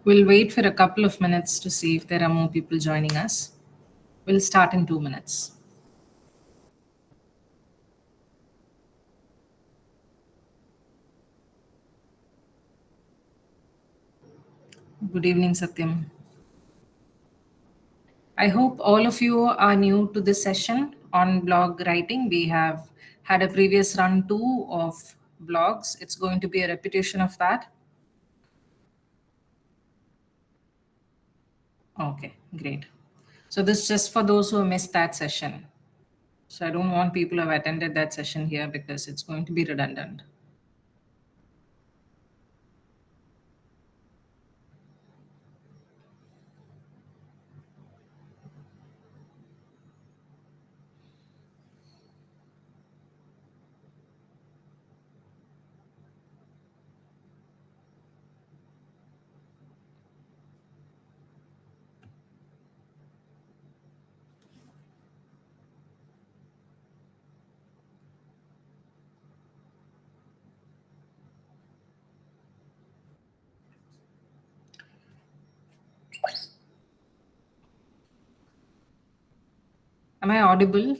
We'll wait for a couple of minutes to see if there are more people joining us. We'll start in 2 minutes. Good evening, Satyam. I hope all of you are new to this session on blog writing. We have had a previous run too of blogs. It's going to be a repetition of that. Okay, great. So this is just for those who missed that session. So I don't want people who have attended that session here because it's going to be redundant. Am I audible?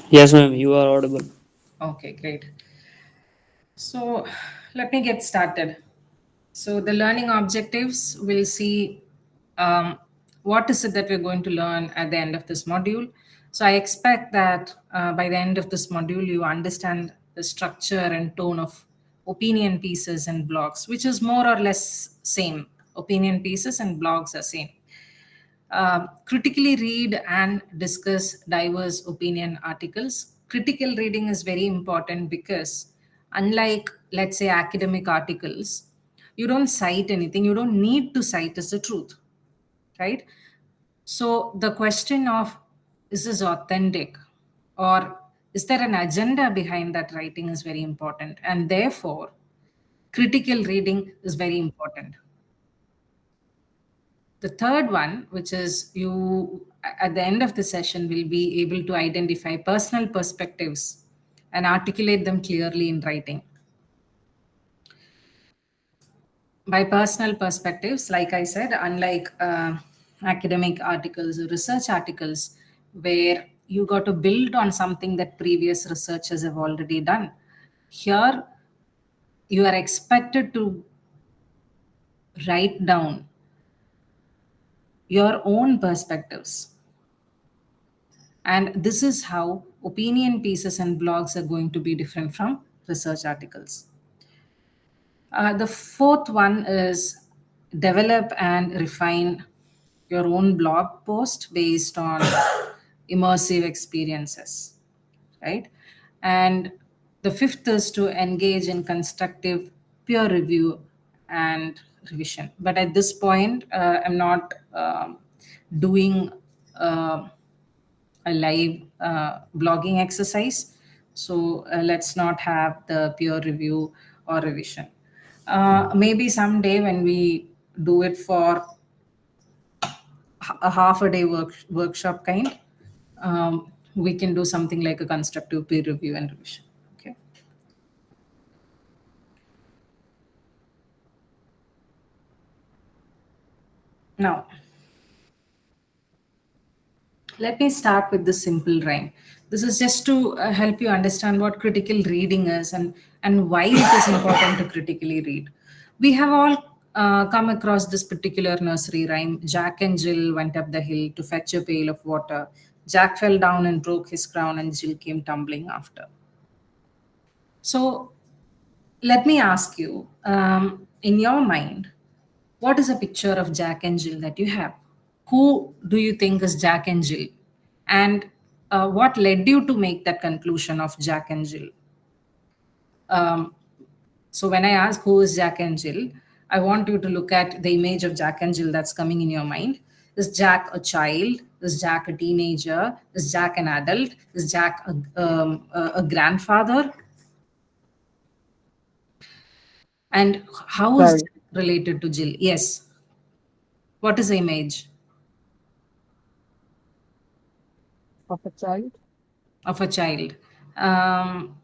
Yes, ma'am, you are audible. Okay, great. So let me get started. So the learning objectives, we'll see what is it that we're going to learn at the end of this module. So I expect that by the end of this module, you understand the structure and tone of opinion pieces and blogs, which is more or less same. Opinion pieces and blogs are same. Critically read and discuss diverse opinion articles. Critical reading is very important because, unlike, let's say, academic articles, you don't cite anything, you don't need to cite as the truth, right? So, the question of is this authentic or is there an agenda behind that writing is very important, and therefore, critical reading is very important. The third one, which is you at the end of the session, will be able to identify personal perspectives and articulate them clearly in writing. By personal perspectives, like I said, unlike academic articles or research articles, where you got to build on something that previous researchers have already done, here you are expected to write down your own perspectives. And this is how opinion pieces and blogs are going to be different from research articles. The fourth one is develop and refine your own blog post based on immersive experiences, right? And the fifth is to engage in constructive peer review and revision. But at this point, I'm not doing a live blogging exercise. So let's not have the peer review or revision. Maybe someday when we do it for a half a day workshop kind, we can do something like a constructive peer review and revision. Okay. Now, let me start with this simple rhyme. This is just to help you understand what critical reading is and why it is important to critically read. We have all come across this particular nursery rhyme. Jack and Jill went up the hill to fetch a pail of water. Jack fell down and broke his crown, and Jill came tumbling after. So, let me ask you, in your mind, what is a picture of Jack and Jill that you have? Who do you think is Jack and Jill? And what led you to make that conclusion of Jack and Jill? Um, so when I ask who is Jack and Jill, I want you to look at the image of Jack and Jill that's coming in your mind. Is Jack a child? Is Jack a teenager? Is Jack an adult? Is Jack a grandfather? And how is Child Jack related to Jill? Yes. What is the image of a child. of a child? Um,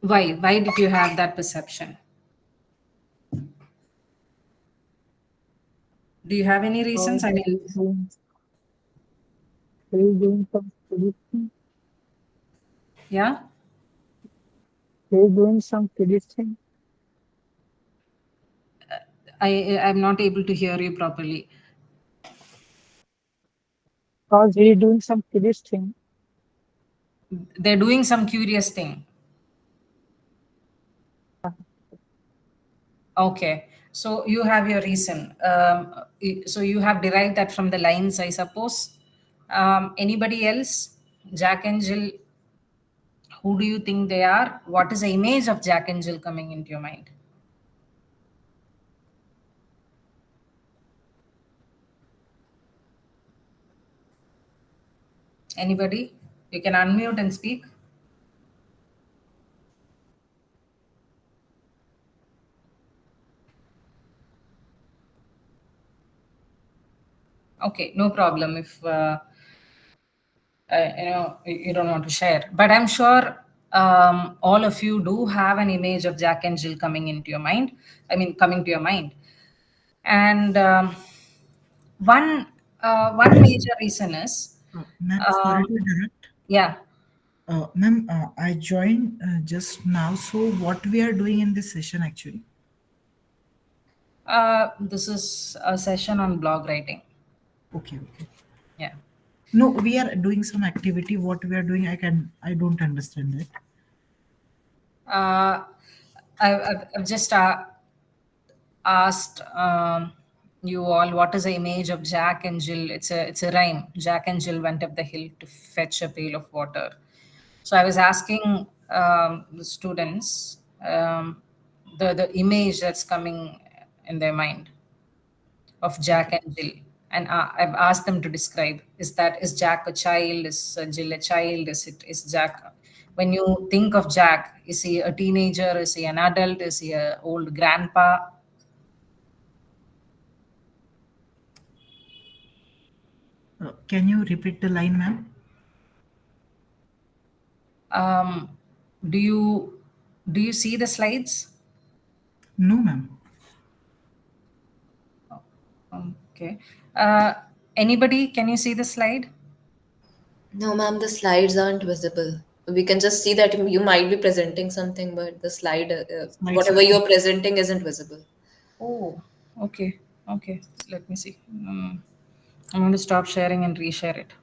why? Why did you have that perception? Do you have any reasons? Because I he mean, is doing, he is doing some kiddie thing. yeah, He is doing some kiddie thing. I'm not able to hear you properly. Because he is doing some kiddie thing. They're doing some curious thing. Okay, so you have your reason. So you have derived that from the lines, I suppose. Anybody else? Jack and Jill, who do you think they are? What is the image of Jack and Jill coming into your mind? Anybody? You can unmute and speak. Okay, no problem if you don't want to share. But I'm sure all of you do have an image of Jack and Jill coming into your mind. I mean, coming to your mind. And one major reason is, Ma'am, sorry um, to interrupt. yeah, Ma'am, I joined just now. So, what we are doing in this session actually? this is a session on blog writing. Okay, okay. Yeah. No, we are doing some activity. What we are doing, I don't understand that. Uh, I've just asked you all what is the image of Jack and Jill. It's a rhyme. Jack and Jill went up the hill to fetch a pail of water. So I was asking the students the image that's coming in their mind of Jack and Jill, and I've asked them to describe. Is Jack a child? Is Jill a child? Is Jack? When you think of Jack, is he a teenager? Is he an adult? Is he a old grandpa? Can you repeat the line, ma'am? Um, do you see the slides? No, ma'am. Okay. Uh, Anybody? Can you see the slide? No, ma'am, the slides aren't visible. We can just see that you might be presenting something, but the slide, Slides whatever are. you're presenting, isn't visible. Oh, okay. Okay. Let me see. I'm going to stop sharing and reshare it.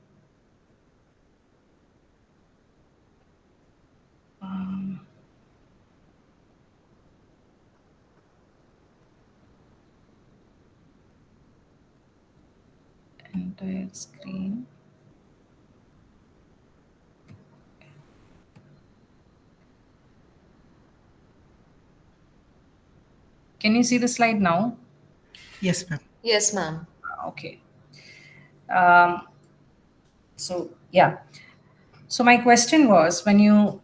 Entire screen. Can you see the slide now? Yes, ma'am. Yes, ma'am. Okay. Um, so yeah. So my question was, when you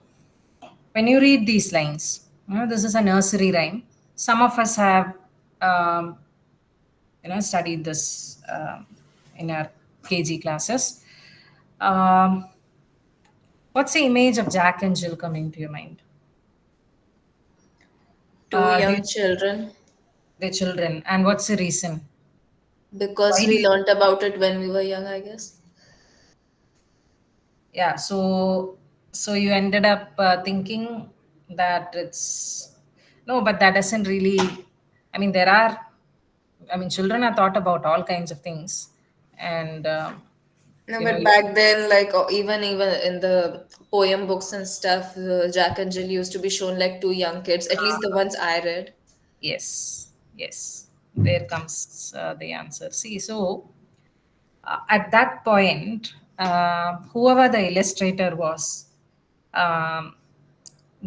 read these lines, this is a nursery rhyme. Some of us have um, studied this in our KG classes. Um, what's the image of Jack and Jill coming to your mind? Two Do young you, children, the children, and what's the reason? Why because do we you, learnt about it when we were young, I guess. yeah, so you ended up thinking that it's no, but that doesn't really, I mean, children are taught about all kinds of things, and No, you know but you, back then, like even in the poem books and stuff, Jack and Jill used to be shown like two young kids, at least the ones I read. yes, yes, there comes the answer. See, so at that point, whoever the illustrator was, um,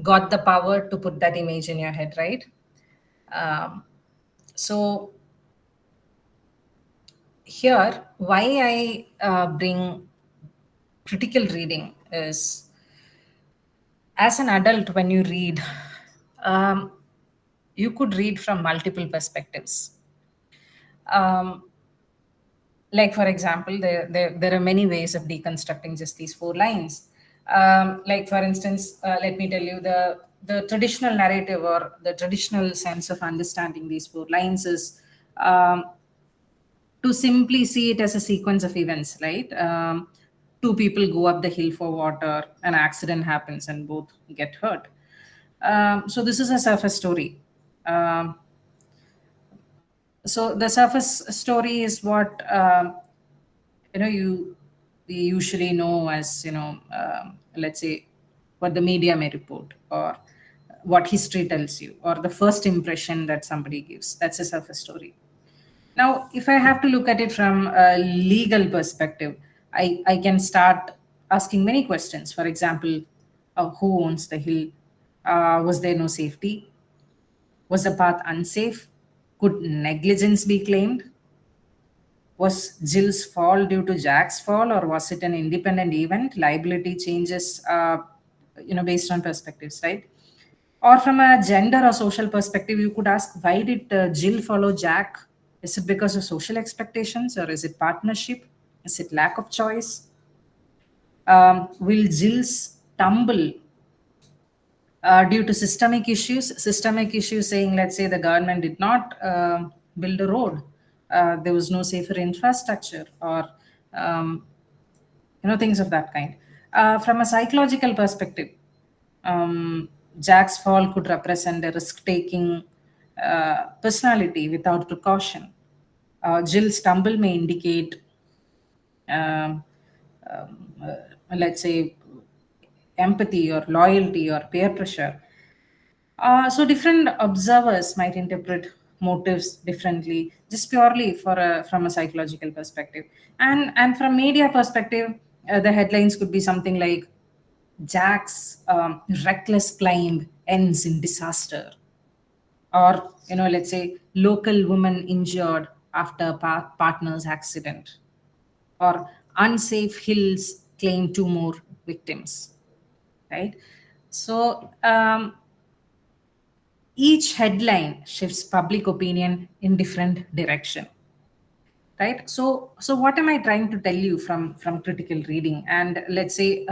got the power to put that image in your head, right? um, so here, why I bring critical reading is, as an adult, when you read, um, you could read from multiple perspectives. um, like, for example, there are many ways of deconstructing just these four lines. Like, for instance, let me tell you, the traditional narrative or the traditional sense of understanding these four lines is, um, to simply see it as a sequence of events, right? Two people go up the hill for water, an accident happens, and both get hurt. So this is a surface story. Um, so the surface story is what you we usually know as, let's say, what the media may report, or what history tells you, or the first impression that somebody gives. That's a surface story. Now, if I have to look at it from a legal perspective, I can start asking many questions. For example, who owns the hill? Was there no safety? Was the path unsafe? Could negligence be claimed? Was Jill's fall due to Jack's fall, or was it an independent event? Liability changes, based on perspectives, right? Or from a gender or social perspective, you could ask, why did Jill follow Jack? Is it because of social expectations, or is it partnership? Is it lack of choice? Will Jill's tumble due to systemic issues? Systemic issues saying, let's say, the government did not build a road, there was no safer infrastructure, or um, things of that kind. From a psychological perspective, Jack's fall could represent a risk-taking personality without precaution. Jill's stumble may indicate, um, let's say, empathy or loyalty or peer pressure. So different observers might interpret motives differently, just purely from a psychological perspective. And from media perspective, the headlines could be something like, Jack's reckless climb ends in disaster, or let's say, local woman injured after partner's accident, or unsafe hills claim two more victims, right? So each headline shifts public opinion in different direction, right? So what am I trying to tell you from critical reading? And let's say,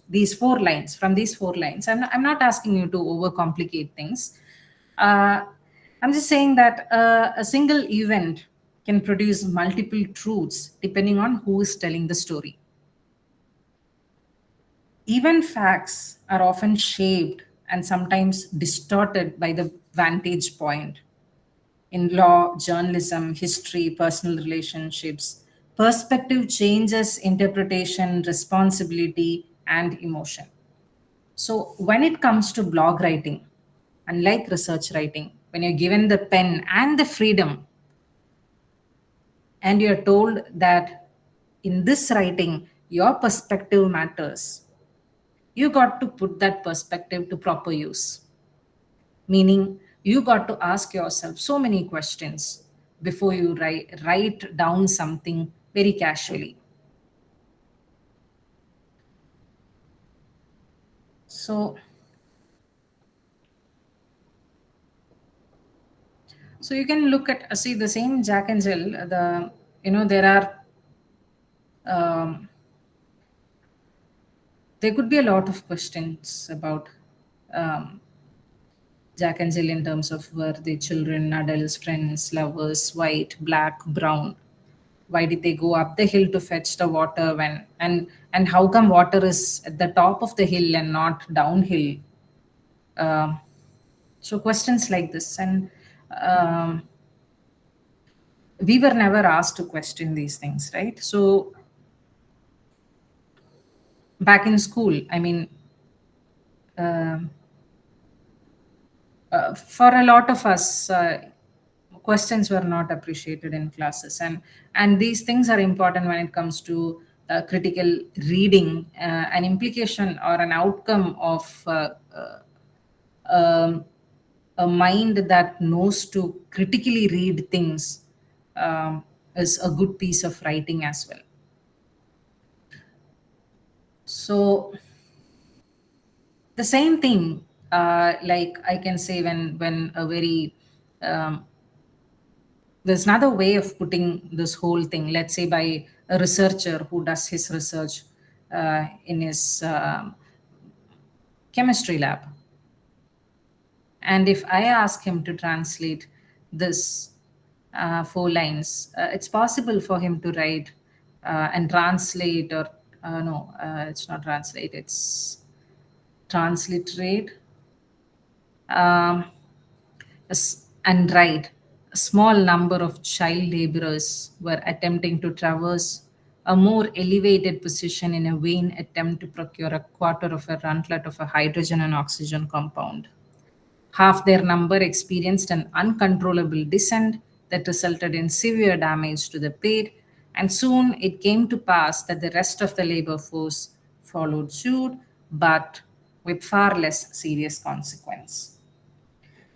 these four lines, I'm not asking you to overcomplicate things. uh, I'm just saying that a single event can produce multiple truths depending on who is telling the story. Even facts are often shaped and sometimes distorted by the vantage point. In law, journalism, history, personal relationships, perspective changes interpretation, responsibility, and emotion. So, when it comes to blog writing, unlike research writing, when you're given the pen and the freedom, and you're told that in this writing, your perspective matters, you got to put that perspective to proper use. Meaning, you got to ask yourself so many questions before you write down something very casually. So, so you can look at, see, the same Jack and Jill. There are, um, there could be a lot of questions about um, Jack and Jill in terms of, were they children, adults, friends, lovers, white, black, brown? Why did they go up the hill to fetch the water, and how come water is at the top of the hill and not downhill? Um, so questions like this, and um, we were never asked to question these things, right? So back in school, I mean, um for a lot of us, questions were not appreciated in classes, and these things are important when it comes to critical reading. An implication or an outcome of um, a mind that knows to critically read things is a good piece of writing as well. So the same thing, like I can say, when a very um, there's another way of putting this whole thing, let's say, by a researcher who does his research in his chemistry lab. And if I ask him to translate this four lines. It's possible for him to write and translate, or no, it's not translate, it's transliterate, um, and write. A small number of child laborers were attempting to traverse a more elevated position in a vain attempt to procure a quarter of a runtlet of a hydrogen and oxygen compound. Half their number experienced an uncontrollable descent that resulted in severe damage to the plate, and soon it came to pass that the rest of the labor force followed suit, but with far less serious consequence.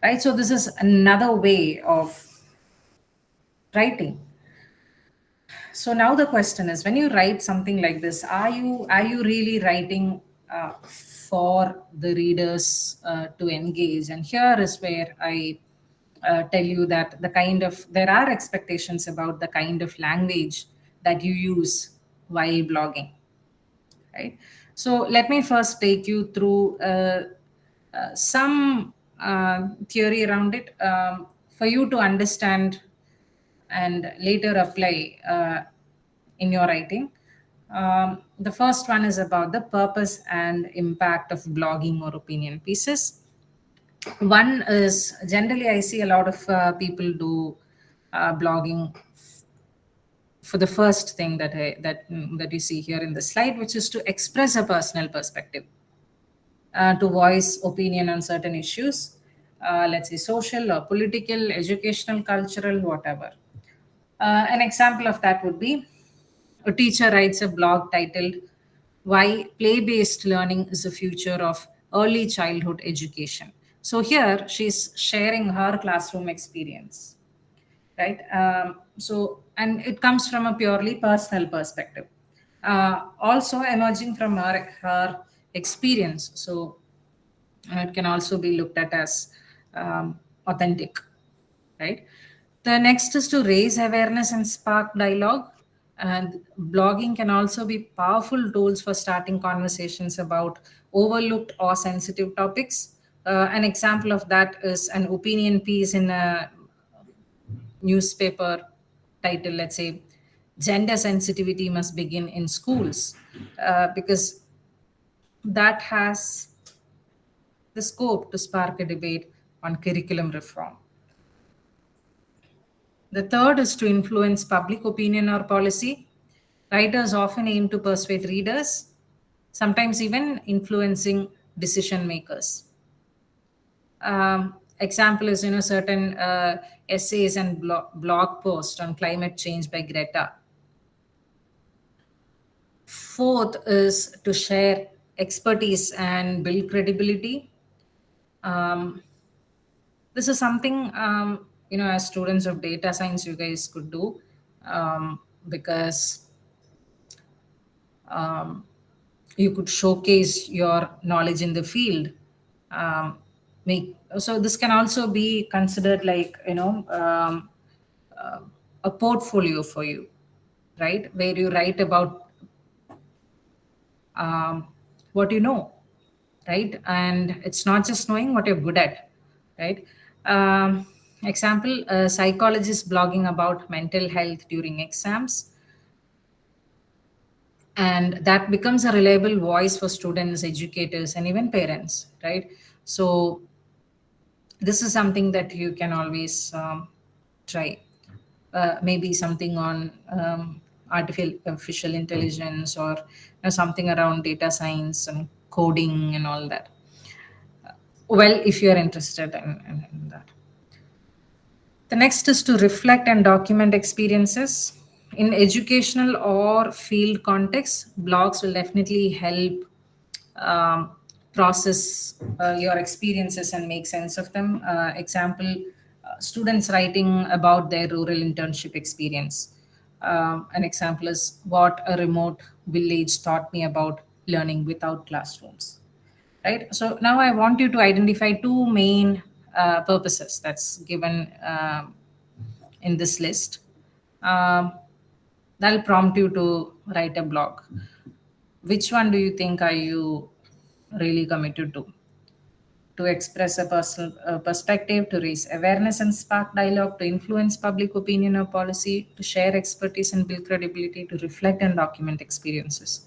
Right? So, this is another way of writing. So now the question is, when you write something like this, are you really writing for the readers to engage? And here is where I tell you that there are expectations about the kind of language that you use while blogging, right? So let me first take you through some theory around it, for you to understand and later apply in your writing. The first one is about the purpose and impact of blogging or opinion pieces. One is, generally I see a lot of people do blogging for the first thing that you see here in the slide, which is to express a personal perspective, to voice opinion on certain issues, let's say social or political, educational, cultural, whatever. An example of that would be a teacher writes a blog titled Why Play Based Learning is the Future of Early Childhood Education. So here she's sharing her classroom experience, right? And it comes from a purely personal perspective, also emerging from her experience. So it can also be looked at as authentic, right? The next is to raise awareness and spark dialogue. And blogging can also be powerful tools for starting conversations about overlooked or sensitive topics. An example of that is an opinion piece in a newspaper title, let's say, Gender Sensitivity Must Begin in Schools, because that has the scope to spark a debate on curriculum reform. The third is to influence public opinion or policy. Writers often aim to persuade readers, sometimes even influencing decision makers. Example is, certain essays and blog posts on climate change by Greta. Fourth is to share expertise and build credibility. Um, this is something, as students of data science, you guys could do, because um, you could showcase your knowledge in the field. So this can also be considered like, uh, a portfolio for you, right, where you write about um, what you know, right? And it's not just knowing what you're good at, right? Example, a psychologist blogging about mental health during exams, and that becomes a reliable voice for students, educators, and even parents, right? So this is something that you can always try. Maybe something on artificial intelligence, or something around data science and coding and all that. Well, if you're interested in that. The next is to reflect and document experiences. In educational or field contexts, blogs will definitely help um, process your experiences and make sense of them. Example, students writing about their rural internship experience. An example is what a remote village taught me about learning without classrooms. Right. So now I want you to identify two main purposes that's given in this list. Um, that'll prompt you to write a blog. Which one do you think are you really committed to to express a personal perspective, to raise awareness and spark dialogue, to influence public opinion or policy, to share expertise and build credibility, to reflect and document experiences.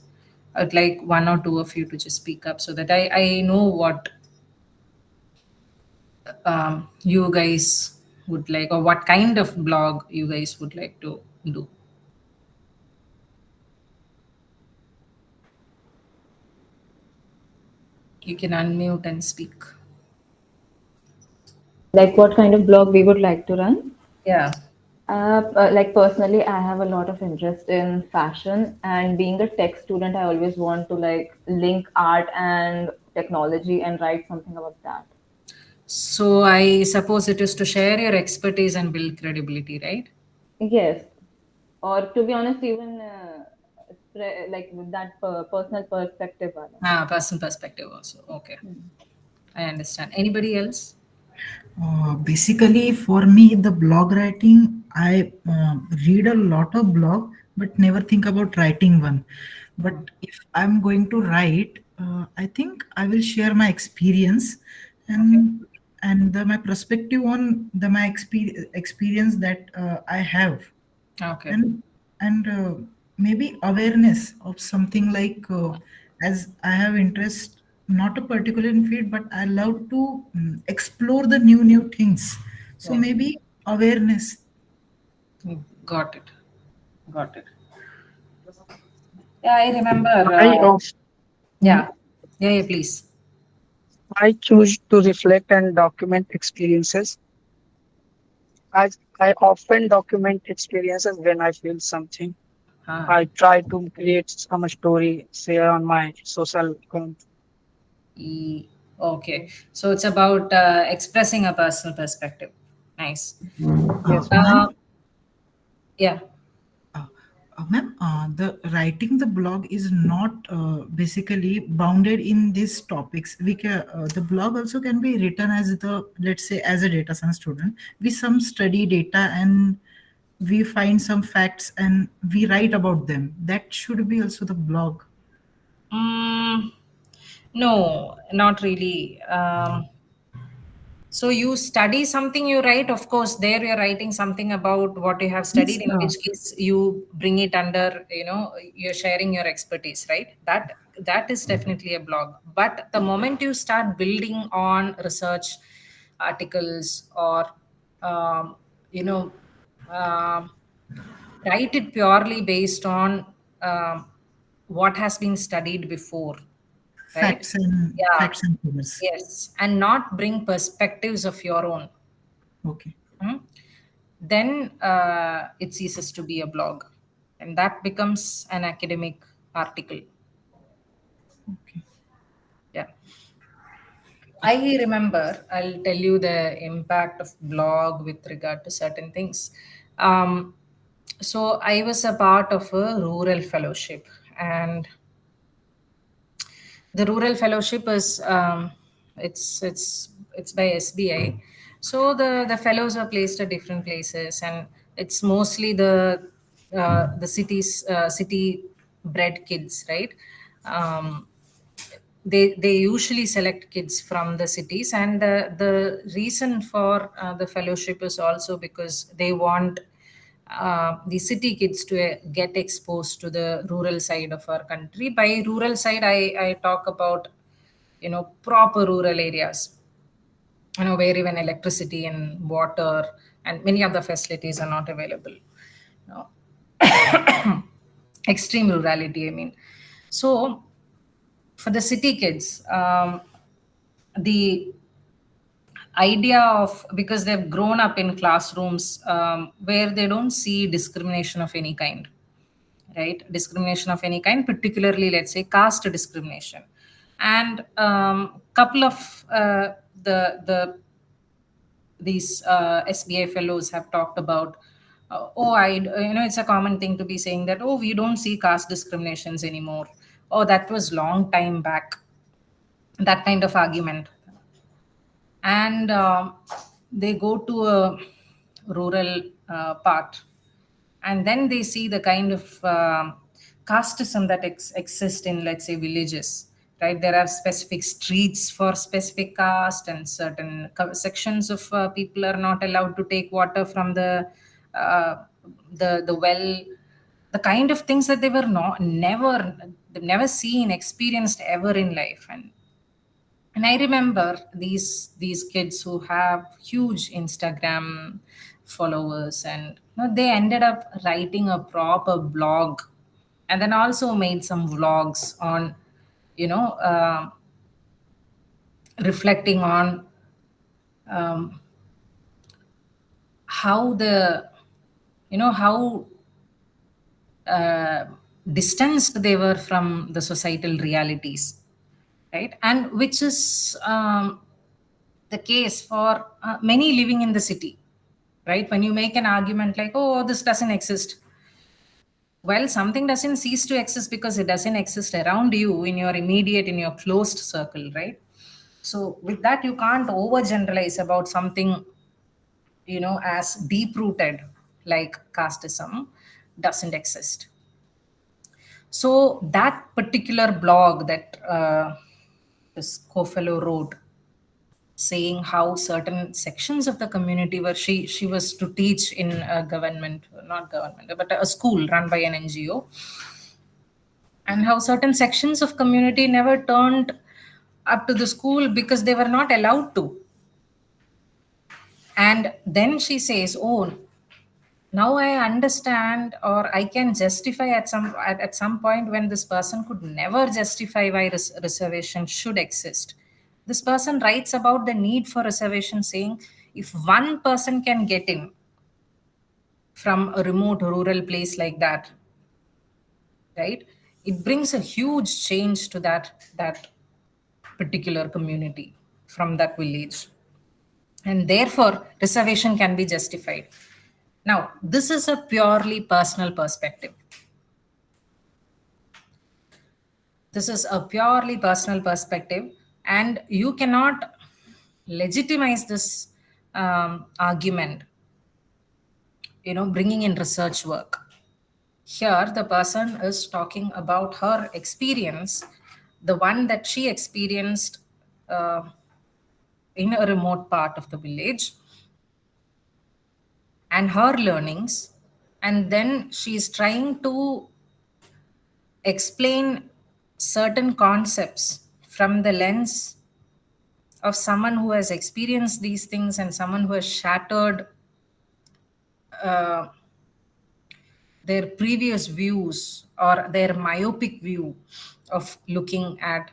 I'd like one or two of you to just speak up so that I know what you guys would like, or what kind of blog you guys would like to do. You can unmute and speak. Like what kind of blog we would like to run. Yeah. Like personally, I have a lot of interest in fashion, and being a tech student, I always want to like link art and technology and write something about that. So I suppose it is to share your expertise and build credibility, right? Yes, or to be honest, even like with that personal perspective. Wala. Personal perspective also. Okay. I understand. Anybody else? Basically, for me, the blog writing, I read a lot of blog, but never think about writing one. But if I'm going to write, I think I will share my experience Okay. my perspective on my experience that I have, Okay. and maybe awareness of something like as I have interest not a particular in field, but I love to explore the new things, so Right. maybe awareness. Got it. Got it. Yeah, I remember. I of Yeah. Yeah, yeah, please. I choose to reflect and document experiences. I often document experiences when I feel something. Ah, I try to create some story, share on my social account. okay. So it's about expressing a personal perspective. Nice. Yes, Uh, Ma'am, yeah. Ma'am, the writing the blog is not basically bounded in these topics. The blog also can be written as the, let's say, as a data science student. We some study data and we find some facts and we write about them. That should be also the blog. Mm, no, not really. So you study something, you write. Of course, there you're writing something about what you have studied. Means, In which case, you bring it under. You're sharing your expertise, right? That is definitely a blog. But the moment you start building on research articles or um, you know um, write it purely based on um, what has been studied before, right? Yeah. facts and figures. Yes, and not bring perspectives of your own. Okay. Hmm? Then it ceases to be a blog, and that becomes an academic article. Okay. Yeah. I remember, I'll tell you the impact of blog with regard to certain things. Um, so I was a part of a rural fellowship, and the rural fellowship is it's by SBI. So the fellows are placed at different places, and it's mostly the city bred kids, right? Um, they usually select kids from the cities, and the reason for the fellowship is also because they want the city kids to get exposed to the rural side of our country. By rural side, I talk about proper rural areas, where even electricity and water and many other facilities are not available. Extreme rurality, I mean. So for the city kids, the idea of, because they've grown up in classrooms where they don't see discrimination of any kind, right? Discrimination of any kind, particularly, let's say, caste discrimination. And couple of these SBA fellows have talked about, it's a common thing to be saying that, oh, we don't see caste discriminations anymore. Oh, that was long time back. That kind of argument. And they go to a rural part, and then they see the kind of casteism that exists in, let's say, villages, right? There are specific streets for specific caste, and certain sections of people are not allowed to take water from uh, the well. The kind of things that they were not never they've never seen, experienced ever in life. And I remember these kids who have huge Instagram followers, and they ended up writing a proper blog, and then also made some vlogs on, you know uh, reflecting on um, how the how uh, distanced they were from the societal realities, right? And which is the case for many living in the city, right? When you make an argument like, oh, this doesn't exist, well, something doesn't cease to exist because it doesn't exist around you, in your immediate, in your closed circle, right? So with that, you can't overgeneralize about something, as deep rooted like casteism doesn't exist. So that particular blog that this co-fellow wrote, saying how certain sections of the community, where she was to teach in a government, not government, but a school run by an NGO, and how certain sections of community never turned up to the school because they were not allowed to. And then she says, oh, now I understand, or I can justify at some point when this person could never justify why reservation should exist. This person writes about the need for reservation, saying if one person can get in from a remote rural place like that, right, it brings a huge change to that particular community from that village, and therefore reservation can be justified. Now, this is a purely personal perspective. This is a purely personal perspective, and you cannot legitimize this argument, bringing in research work. Here, the person is talking about her experience, the one that she experienced uh, in a remote part of the village, and her learnings. And then she is trying to explain certain concepts from the lens of someone who has experienced these things, and someone who has shattered uh, their previous views, or their myopic view of looking at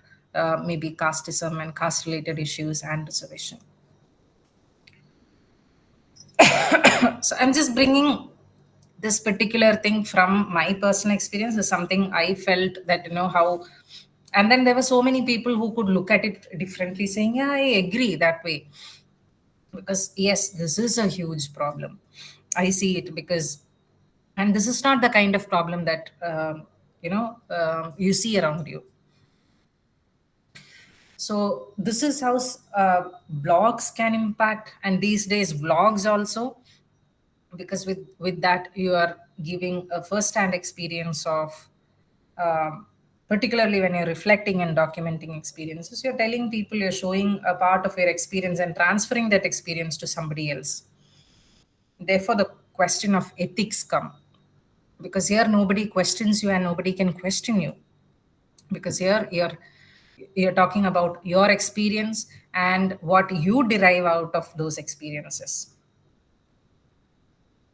maybe casteism and caste related issues and reservation. So I'm just bringing this particular thing from my personal experience. Is something I felt that, how. And then there were so many people who could look at it differently, saying, yeah, I agree that way. Because yes, this is a huge problem. I see it because, and this is not the kind of problem that you see around you. So this is how blogs can impact, and these days vlogs also, because with that you are giving a first-hand experience of, um, particularly when you're reflecting and documenting experiences, you're telling people, you're showing a part of your experience and transferring that experience to somebody else. Therefore the question of ethics come, because here nobody questions you and nobody can question you, because here you're talking about your experience and what you derive out of those experiences.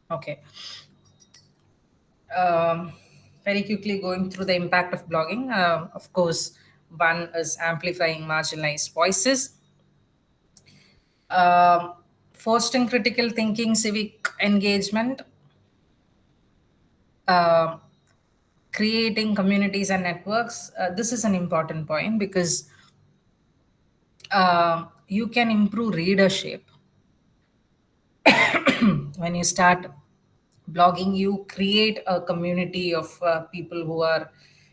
Okay. um, Very quickly going through the impact of blogging. Of course, one is amplifying marginalized voices, um, fostering critical thinking, civic engagement, uh, creating communities and networks. This is an important point because you can improve readership when you start blogging. You create a community of people who are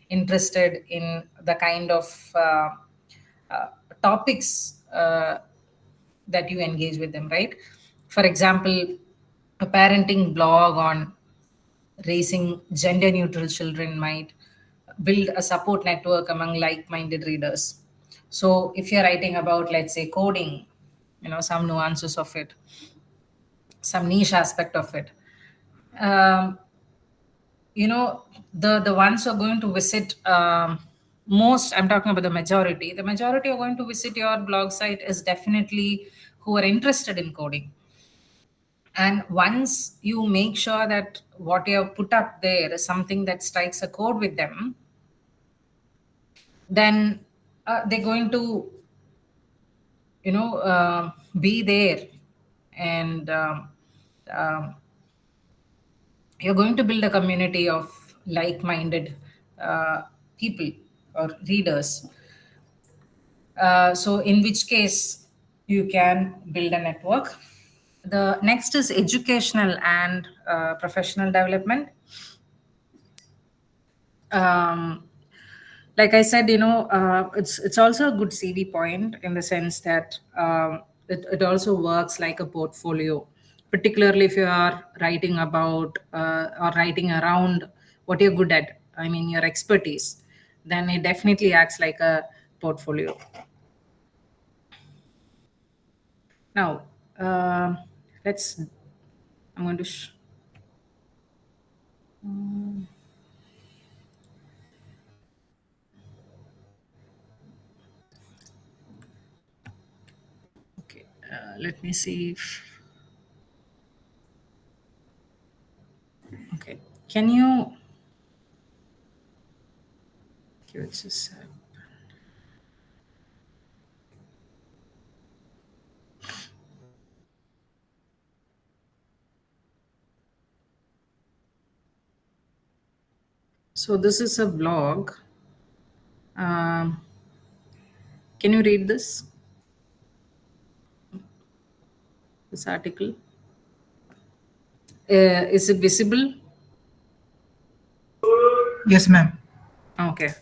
interested in the kind of uh, topics that you engage with them, right? For example, a parenting blog on raising gender neutral children might build a support network among like-minded readers. So if you're writing about, let's say, coding, some nuances of it, some niche aspect of it, um, the ones who are going to visit, most, I'm talking about the majority are going to visit your blog site is definitely who are interested in coding. And once you make sure that what you have put up there is something that strikes a chord with them, then they're going to be there. And um, you're going to build a community of like-minded people or readers. So in which case you can build a network. The next is educational and professional development. um, like I said, it's also a good CV point in the sense that it also works like a portfolio, particularly if you are writing about or writing around what you're good at. I mean, your expertise. Then it definitely acts like a portfolio. Now, let's. I'm going to. Okay, let me see if. Okay, can you? Okay, it's just, so this is a blog. Um, can you read this article? Is it visible? Yes, ma'am. Okay.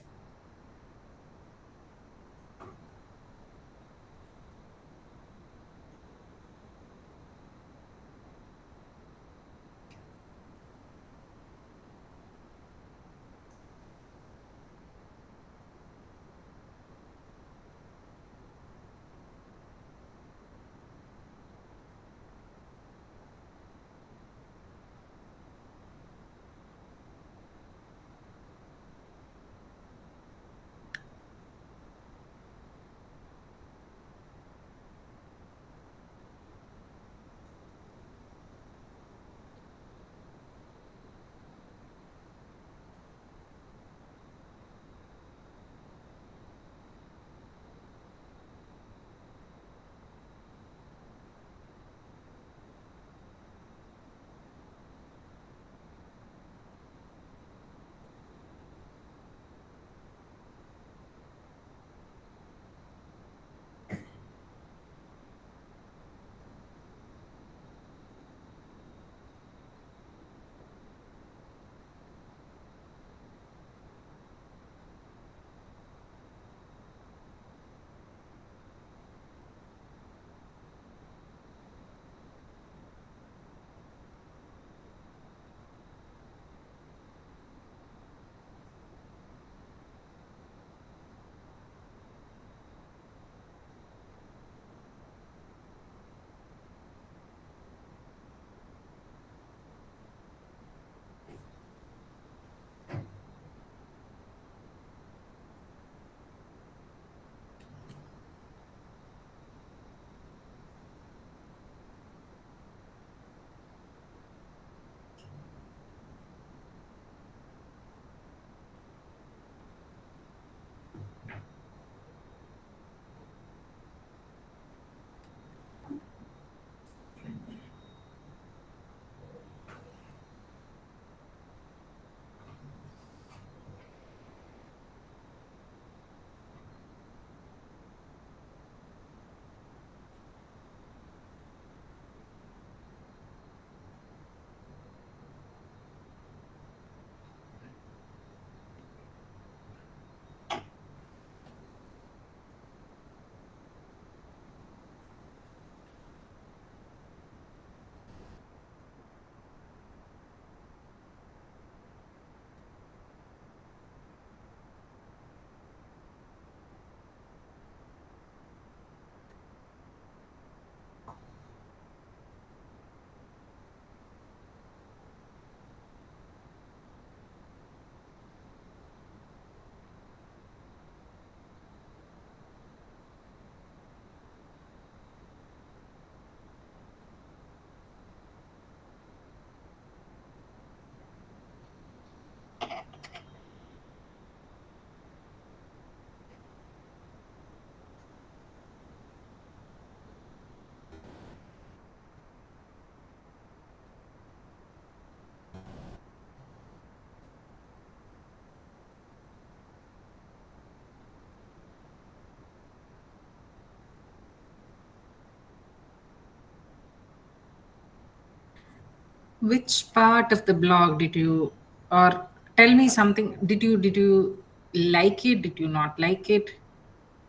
Which part of the blog did you, or tell me something? Did you like it? Did you not like it?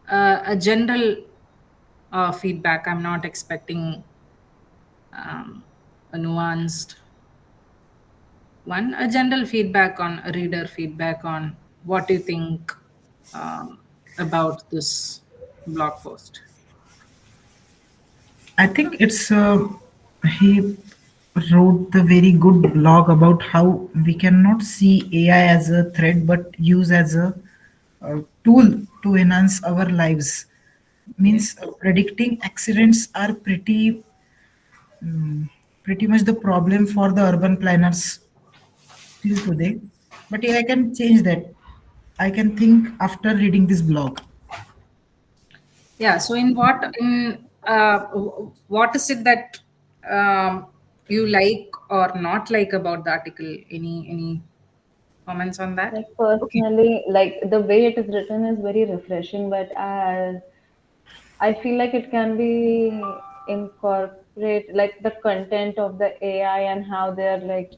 A general feedback. I'm not expecting a nuanced one. A general feedback on a reader feedback on what you think about this blog post. I think it's he wrote the very good blog about how we cannot see AI as a threat but use as a tool to enhance our lives. Okay. Means predicting accidents are pretty much the problem for the urban planners till today. But yeah, I can change that. I can think after reading this blog. Yeah. So, what is it that you like or not like about the article? Any comments on that? Like Okay. personally, like the way it is written is very refreshing, but as I feel like it can be incorporate like the content of the AI and how they're like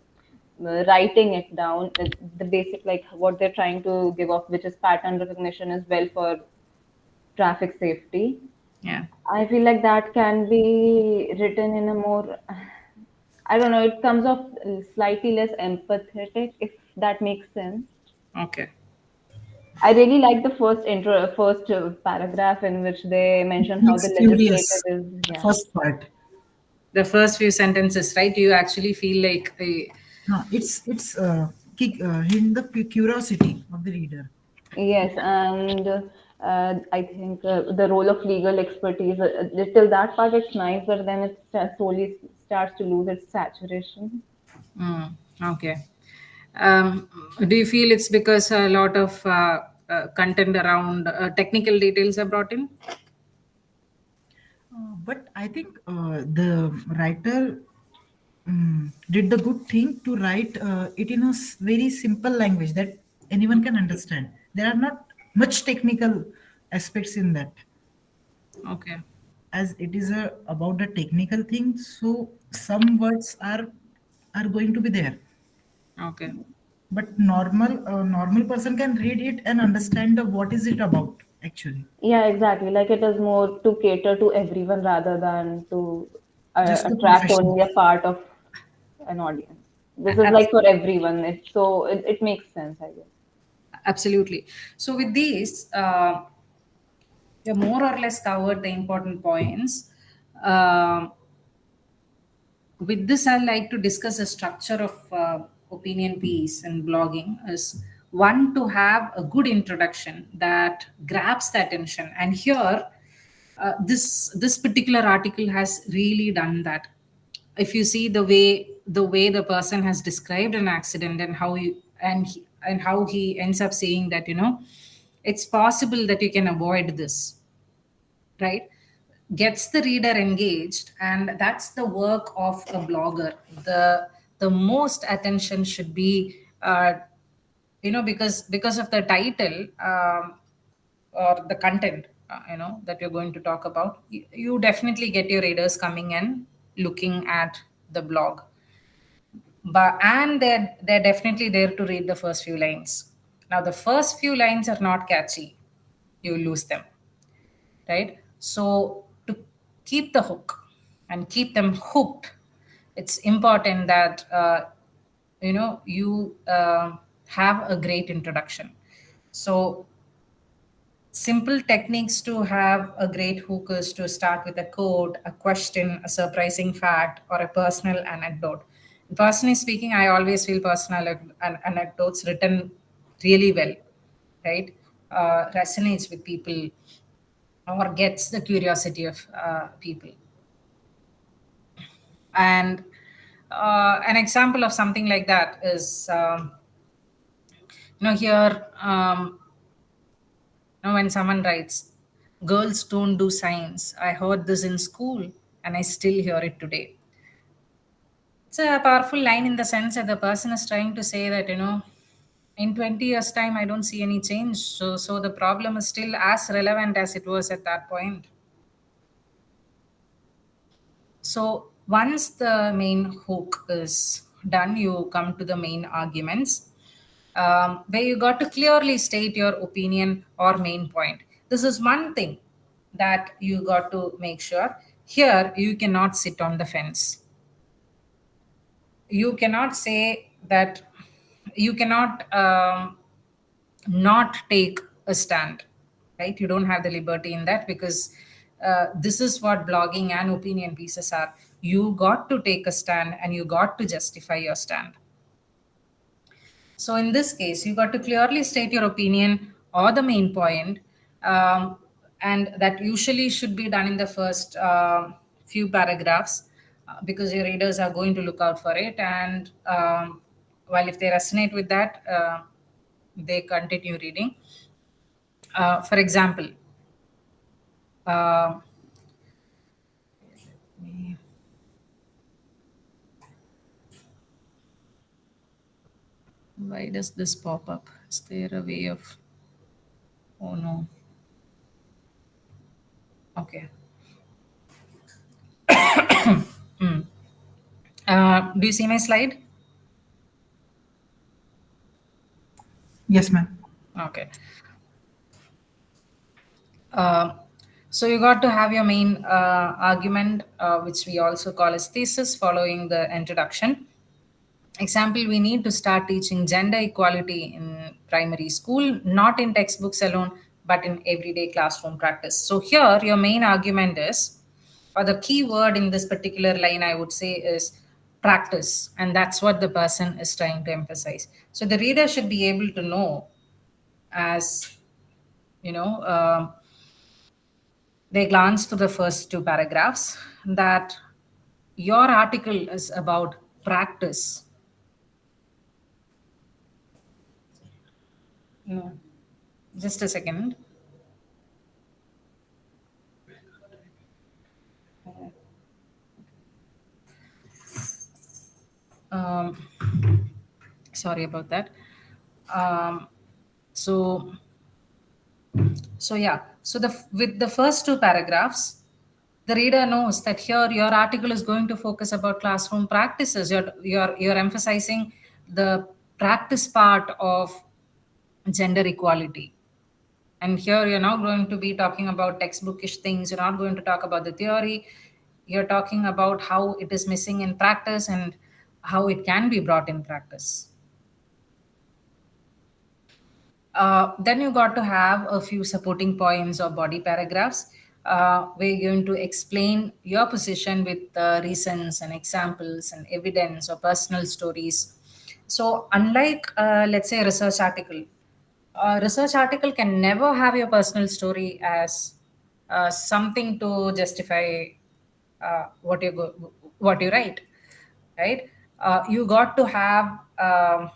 writing it down, the basic like what they're trying to give off, which is pattern recognition as well for traffic safety. Yeah. I feel like that can be written in a more, I don't know, it comes off slightly less empathetic, if that makes sense. Okay. I really like the first paragraph in which they mention how the Makes legislative curious. is, yeah. First part. The first few sentences, right? You actually feel like It's in the curiosity of the reader. Yes, and I think the role of legal expertise, till that part it's nice, but then it slowly starts to lose its saturation. okay. Um, do you feel it's because a lot of content around technical details are brought in? But I think the writer did the good thing to write it in a very simple language that anyone can understand. There are not much technical aspects in that, Okay. as it is about the technical thing. So some words are going to be there, Okay. but normal person can read it and understand what is it about actually. Yeah, exactly. Like it is more to cater to everyone rather than to Just the attract profession. only a part of an audience. This is like for Absolutely. everyone. It makes sense, I guess. Absolutely. So with these, you more or less covered the important points. Um with this, I'd like to discuss the structure of opinion piece and blogging is one to have a good introduction that grabs the attention. And here, this particular article has really done that. If you see the way the person has described an accident and how he ends up saying that it's possible that you can avoid this, right? Gets the reader engaged, and that's the work of a blogger. The most attention should be because of the title, or the content, that you're going to talk about. You definitely get your readers coming and looking at the blog, and they're definitely there to read the first few lines. Now the first few lines are not catchy, you lose them, right? So to keep the hook and keep them hooked, it's important that you have a great introduction. So simple techniques to have a great hook is to start with a quote, a question, a surprising fact, or a personal anecdote. Personally speaking, I always feel personal anecdotes written really well, right? Resonates with people or gets the curiosity of people. And an example of something like that is, here, when someone writes, "Girls don't do science. I heard this in school and I still hear it today." It's a powerful line in the sense that the person is trying to say that, in 20 years' time, I don't see any change. So the problem is still as relevant as it was at that point. So once the main hook is done, you come to the main arguments, where you got to clearly state your opinion or main point. This is one thing that you got to make sure. Here, you cannot sit on the fence. You cannot say that, you cannot not take a stand, right? You don't have the liberty in that, because this is what blogging and opinion pieces are. You got to take a stand and you got to justify your stand. So in this case, you got to clearly state your opinion or the main point, and that usually should be done in the first few paragraphs, because your readers are going to look out for it. And while if they resonate with that, they continue reading. For example, uh, why does this pop up? Is there a way of? Oh no. Okay. Do you see my slide? Yes, ma'am. Okay. Uh, so you got to have your main argument, which we also call as thesis, following the introduction. Example, we need to start teaching gender equality in primary school, not in textbooks alone, but in everyday classroom practice. So here, your main argument is, or the key word in this particular line, I would say, is practice. And that's what the person is trying to emphasize. So the reader should be able to know, as you know, they glance through the first two paragraphs, that your article is about practice. No, just a second. Um, Sorry about that. Um, so, so with the first two paragraphs, the reader knows that here your article is going to focus about classroom practices. You're emphasizing the practice part of gender equality. And here you're not going to be talking about textbookish things. You're not going to talk about the theory. You're talking about how it is missing in practice and how it can be brought in practice. Then you got to have a few supporting points or body paragraphs, where you're going to explain your position with reasons and examples and evidence or personal stories. So, unlike, let's say, a research article can never have your personal story as something to justify what you write, right? You got to have um,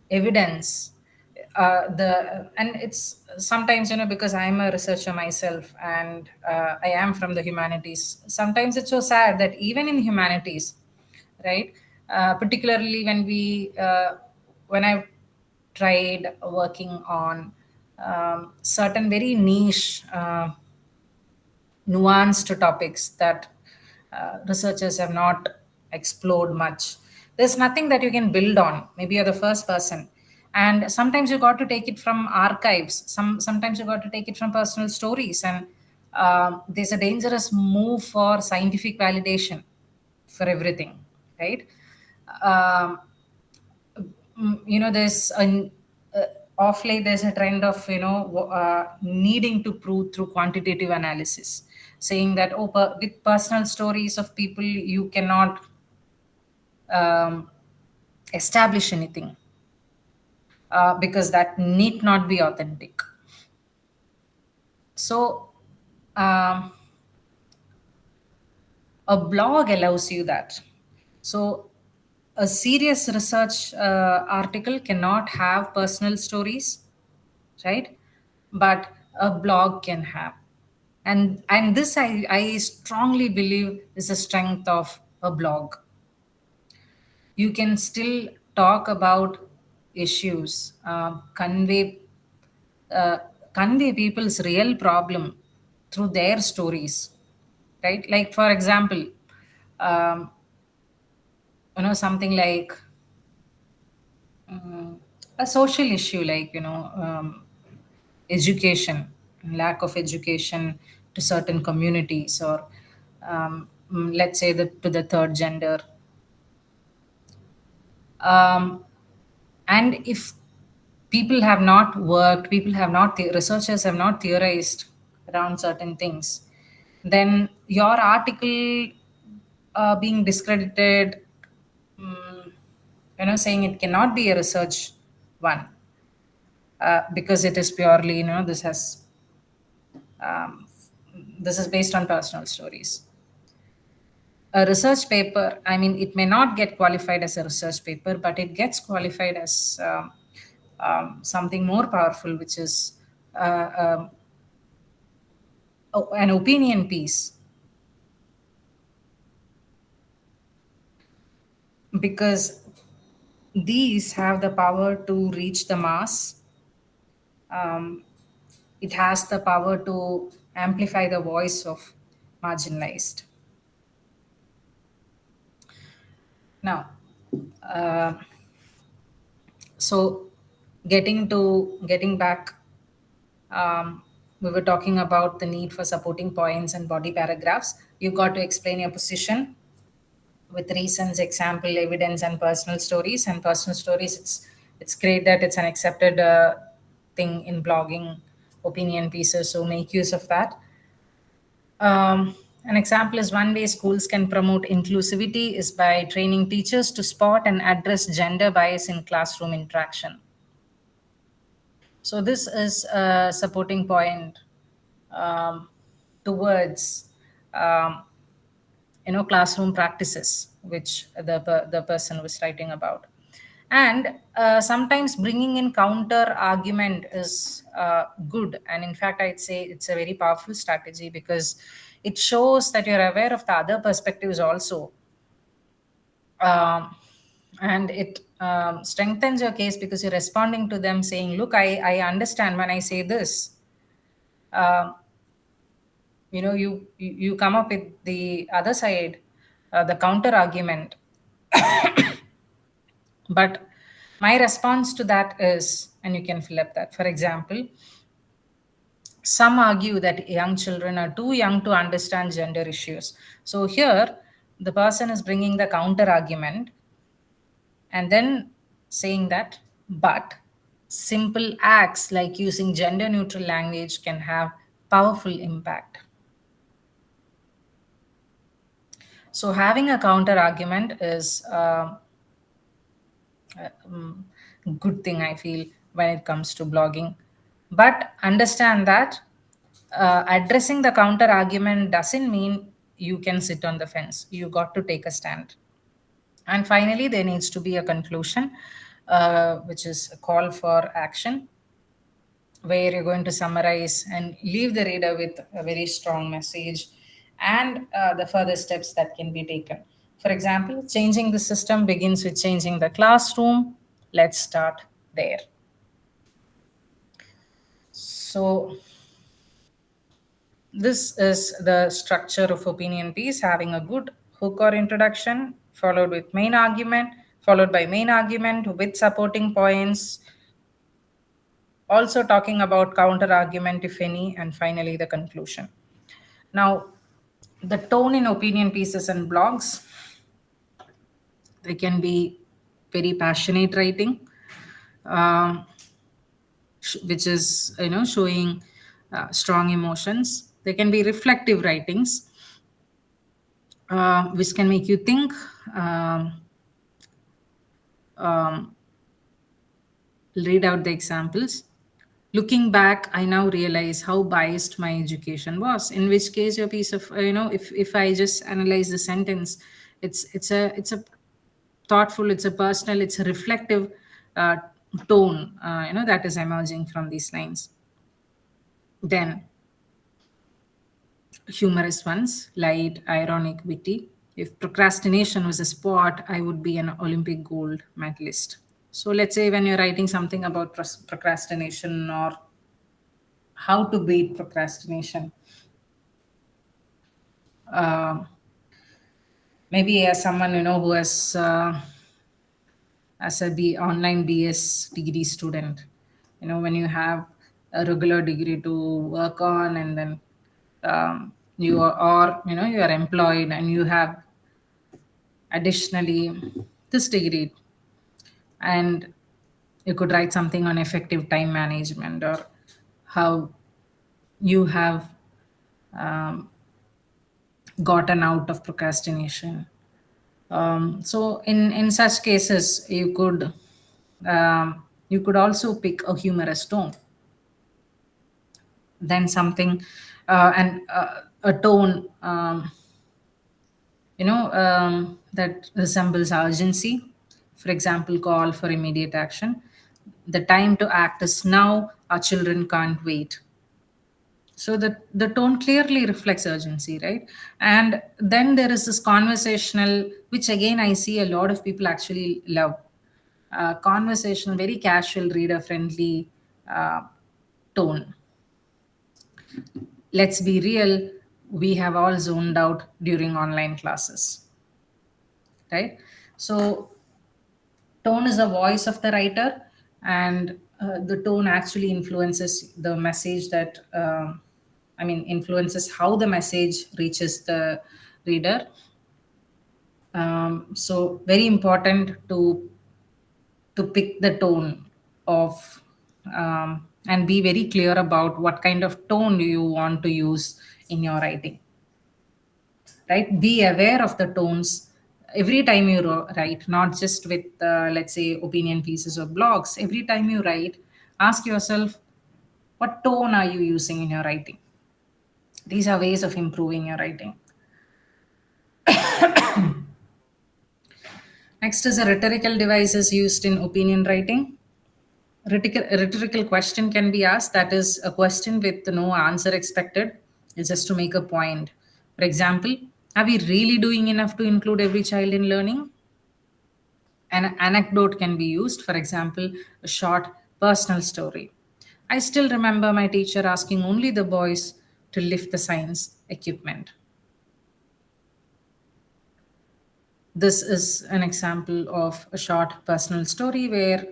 evidence, the and it's sometimes, because I'm a researcher myself, and I am from the humanities. Sometimes it's so sad that even in humanities, right, particularly when I tried working on certain very niche nuanced topics that researchers have not explored much. There's nothing that you can build on. Maybe you're the first person, and sometimes you got to take it from archives. Sometimes you got to take it from personal stories, and there's a dangerous move for scientific validation for everything, right? Um, there's an off late there's a trend of needing to prove through quantitative analysis, saying that, oh, with personal stories of people you cannot um, establish anything, because that need not be authentic. So um, a blog allows you that. So a serious research article cannot have personal stories, right? But a blog can have. And this I strongly believe is a strength of a blog. You can still talk about issues, uh, convey people's real problem through their stories, right? Like, for example, um, something like a social issue, like education, lack of education to certain communities, or let's say to the third gender. um, and if people have not worked, people have not researchers have not theorized around certain things, then your article being discredited, mm, saying it cannot be a research one, because it is purely, um, this is based on personal stories. A research paper, I mean, it may not get qualified as a research paper, but it gets qualified as something more powerful, which is an opinion piece, because these have the power to reach the mass. Um, it has the power to amplify the voice of marginalized. Now, uh, so getting back, we were talking about the need for supporting points and body paragraphs. You got to explain your position with reasons, example, evidence, and personal stories. And personal stories, it's great that it's an accepted thing in blogging, opinion pieces. So make use of that. An example is one way schools can promote inclusivity is by training teachers to spot and address gender bias in classroom interaction. So this is a supporting point um, towards um, classroom practices, which the person was writing about. And sometimes bringing in counter argument is good, and in fact I'd say it's a very powerful strategy, because it shows that you're aware of the other perspectives also. um, and it strengthens your case, because you're responding to them saying, look, I understand when I say this. uh, you come up with the other side, the counter argument. But my response to that is, and you can fill up that, for example, some argue that young children are too young to understand gender issues. So here the person is bringing the counter argument, and then saying that, but simple acts like using gender neutral language can have powerful impact. So having a counter argument is good thing, I feel, when it comes to blogging. But understand that addressing the counter argument doesn't mean you can sit on the fence. You got to take a stand. And finally, there needs to be a conclusion, which is a call for action, where you're going to summarize and leave the reader with a very strong message, and the further steps that can be taken. For example, changing the system begins with changing the classroom. Let's start there. So, this is the structure of opinion piece, having a good hook or introduction, followed by main argument with supporting points, also talking about counter argument, if any, and finally the conclusion. Now, the tone in opinion pieces and blogs, they can be very passionate writing, um, which is showing strong emotions. They can be reflective writings, which can make you think. Um, um, Read out the examples. Looking back, I now realize how biased my education was. In which case, your piece of if I just analyze the sentence, it's a thoughtful, it's a personal, it's a reflective uh, tone, that is emerging from these lines. Then humorous ones, light, ironic, witty. If procrastination was a sport, I would be an Olympic gold medalist. So let's say when you're writing something about procrastination, or how to beat procrastination, uh, maybe as someone who has as a online BS degree student, when you have a regular degree to work on, and then you are, or you are employed and you have additionally this degree, and you could write something on effective time management, or how you have um, gotten out of procrastination. So in such cases, you could also pick a humorous tone, then something and a tone that resembles urgency. For example, call for immediate action. The time to act is now. Our children can't wait. So the tone clearly reflects urgency, right? And then there is this conversational, which again I see a lot of people actually love. Conversational, very casual, reader friendly uh, tone. Let's be real, we have all zoned out during online classes, right? So tone is the voice of the writer, and the tone actually influences the message that influences how the message reaches the reader. So very important to pick the tone of and be very clear about what kind of tone you want to use in your writing, right? Be aware of the tones every time you write, not just with let's say opinion pieces or blogs. Every time you write, ask yourself, what tone are you using in your writing? These are ways of improving your writing. Next is a rhetorical devices used in opinion writing. Rhetorical question can be asked, that is a question with no answer expected. It's just to make a point. For example, are we really doing enough to include every child in learning? An anecdote can be used, for example, a short personal story. I still remember my teacher asking only the boys to lift the science equipment. This is an example of a short personal story where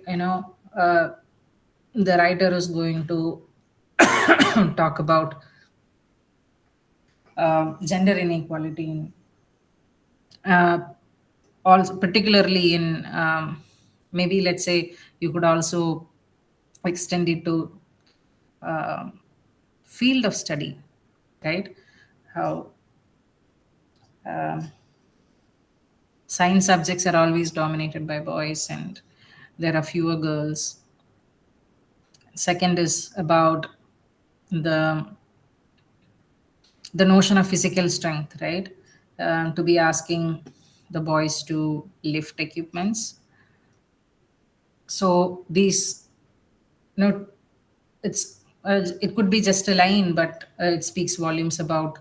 the writer is going to talk about gender inequality in uh, also particularly in maybe let's say you could also extend it to um field of study, right? How science subjects are always dominated by boys and there are fewer girls. Second is about the the notion of physical strength, right? To be asking the boys to lift equipments. So these, it's it could be just a line, but it speaks volumes about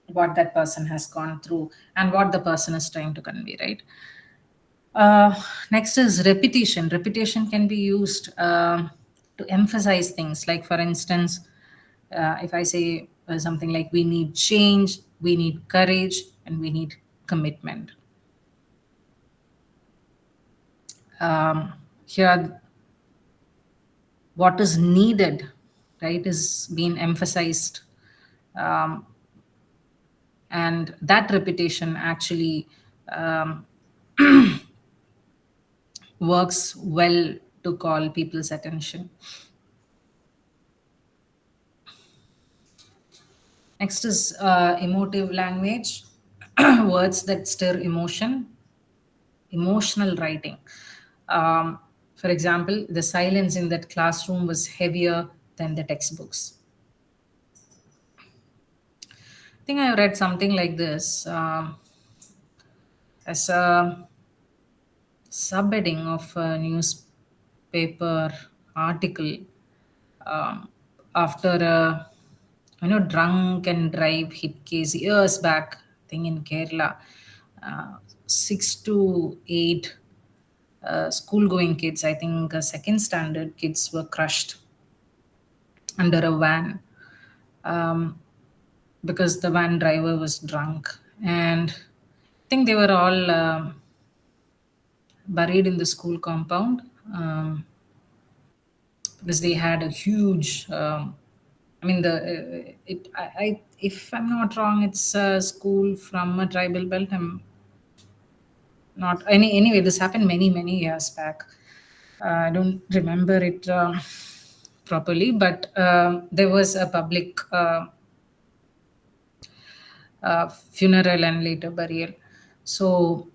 what that person has gone through and what the person is trying to convey, right? uh, Next is repetition. Repetition can be used to emphasize things, like for instance, if I say something like, we need change, we need courage, and we need commitment. Here what is needed, right, is being emphasized, um, and that repetition actually um, works well to call people's attention. Next is emotive language, words that stir emotion, emotional writing. um, for example, the silence in that classroom was heavier than the textbooks. I think I read something like this, as a subheading of a newspaper article, um, after a drunk and drive hit case years back, I think in Kerala. 6 to 8 school going kids, I think second standard kids, were crushed under a van, um, because the van driver was drunk. And think they were all buried in the school compound, because they had a huge. I mean, if I'm not wrong, it's a school from a tribal belt. I'm not anyway. This happened many years back. I don't remember it properly, but there was a public funeral and later burial. So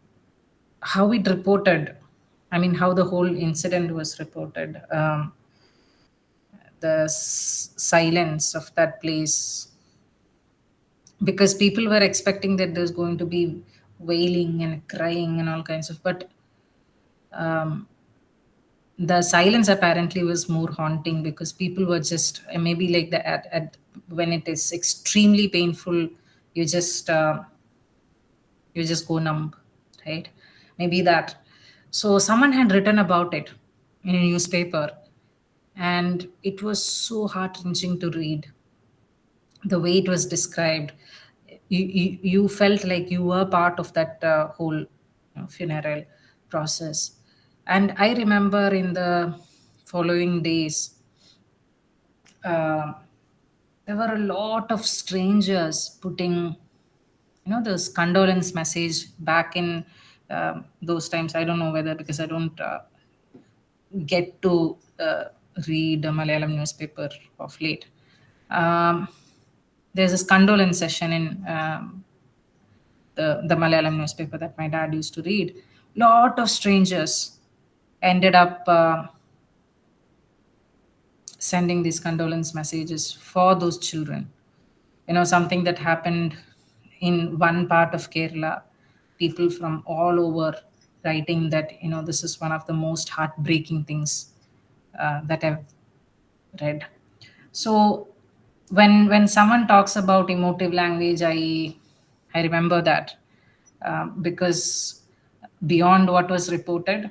how it reported, I mean, how the whole incident was reported, the silence of that place, because people were expecting that there's going to be wailing and crying and all kinds of, but um, the silence apparently was more haunting because people were just maybe like the at when it is extremely painful, you just you just go numb, right? Maybe that. So someone had written about it in a newspaper, and it was so heart wrenching to read the way it was described. You felt like you were part of that whole funeral process. And I remember in the following days, uh, there were a lot of strangers putting, this condolence message back in those times. I don't know whether, because I don't get to read a Malayalam newspaper of late. Um, there's this condolence session in the Malayalam newspaper that my dad used to read. Lot of strangers ended up sending these condolence messages for those children. Something that happened in one part of Kerala, people from all over writing that, this is one of the most heartbreaking things that I've read. So when someone talks about emotive language, I remember that, because beyond what was reported,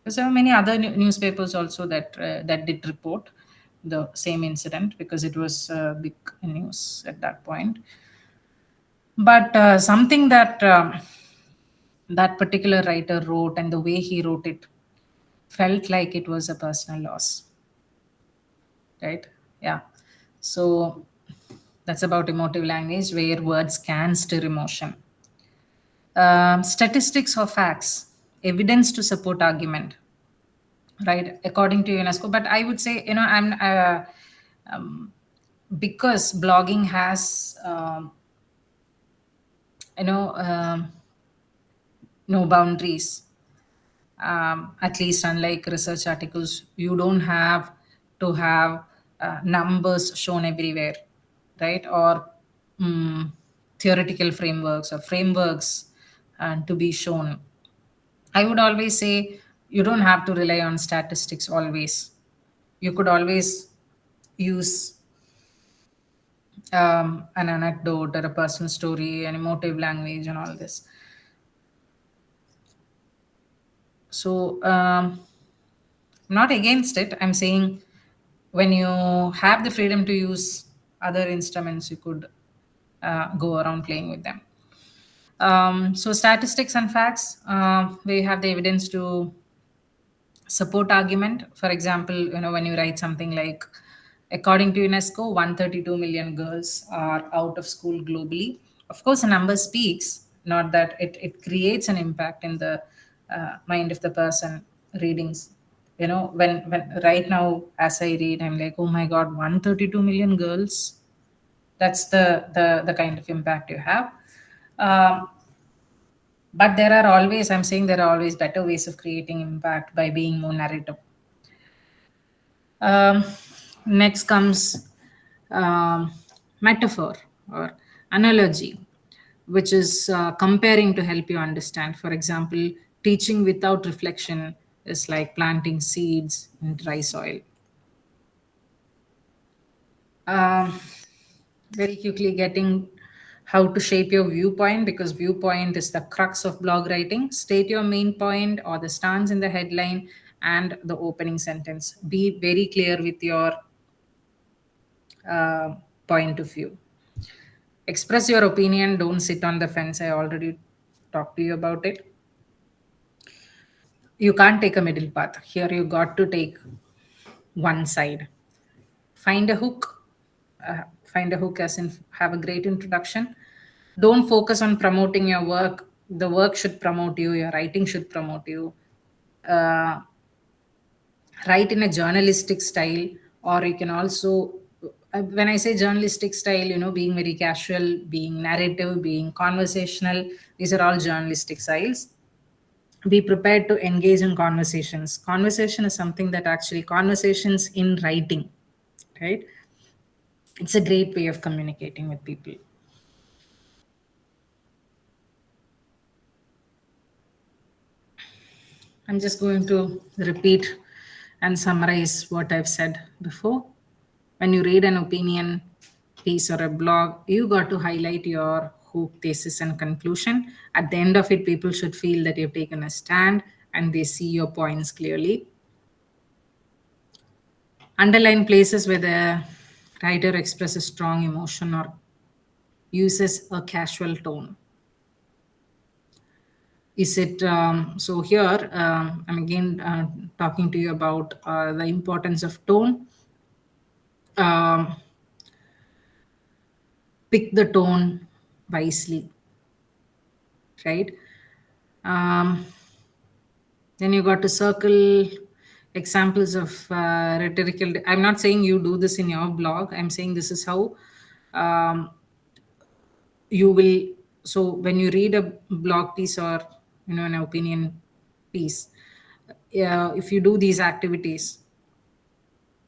because there were many other newspapers also that did report the same incident because it was big news at that point. But something that that particular writer wrote, and the way he wrote it, felt like it was a personal loss, right? Yeah. So that's about emotive language, where words can stir emotion. Statistics or facts, evidence to support argument, right? According to UNESCO. But I would say, I'm because blogging has, you know, um, no boundaries. At least unlike research articles, you don't have to have numbers shown everywhere, right? Or theoretical frameworks or frameworks to be shown. I would always say you don't have to rely on statistics always. You could always use an anecdote or a personal story, an emotive language, and all this. So I'm not against it. I'm saying when you have the freedom to use other instruments, you could go around playing with them. So statistics and facts, we have the evidence to support argument. For example, when you write something like, according to UNESCO, 132 million girls are out of school globally. Of course, a number speaks, not that it creates an impact in the mind of the person readings. When right now, as I read, I'm like, oh my God, 132 million girls. That's the kind of impact you have. Um, but I'm saying there are always better ways of creating impact by being more narrative. Um, Next comes metaphor or analogy, which is comparing to help you understand. For example, teaching without reflection is like planting seeds in dry soil. Um, Very quickly getting how to shape your viewpoint, because viewpoint is the crux of blog writing. State your main point or the stance in the headline and the opening sentence. Be very clear with your point of view. Express your opinion, don't sit on the fence. I already talk to you about it. You can't take a middle path. Here you got to take one side. Find a hook. Find a hook as in have a great introduction. Don't focus on promoting your work. The work should promote you. Your writing should promote you. Uh, Write in a journalistic style, or you can also, when I say journalistic style, being very casual, being narrative, being conversational, these are all journalistic styles. Be prepared to engage in conversations. Conversation is something that actually conversations in writing, right? It's a great way of communicating with people. I'm just going to repeat and summarize what I've said before. When you read an opinion piece or a blog, you got to highlight your hook, thesis, and conclusion. At the end of it, people should feel that you've taken a stand and they see your points clearly. Underline places where the writer expresses strong emotion or uses a casual tone. Is it so here? I'm again talking to you about the importance of tone. Um, Pick the tone wisely, right? Um, then you got to circle examples of rhetorical. I'm not saying you do this in your blog. I'm saying this is how um, you will. So when you read a blog piece or an opinion piece, if you do these activities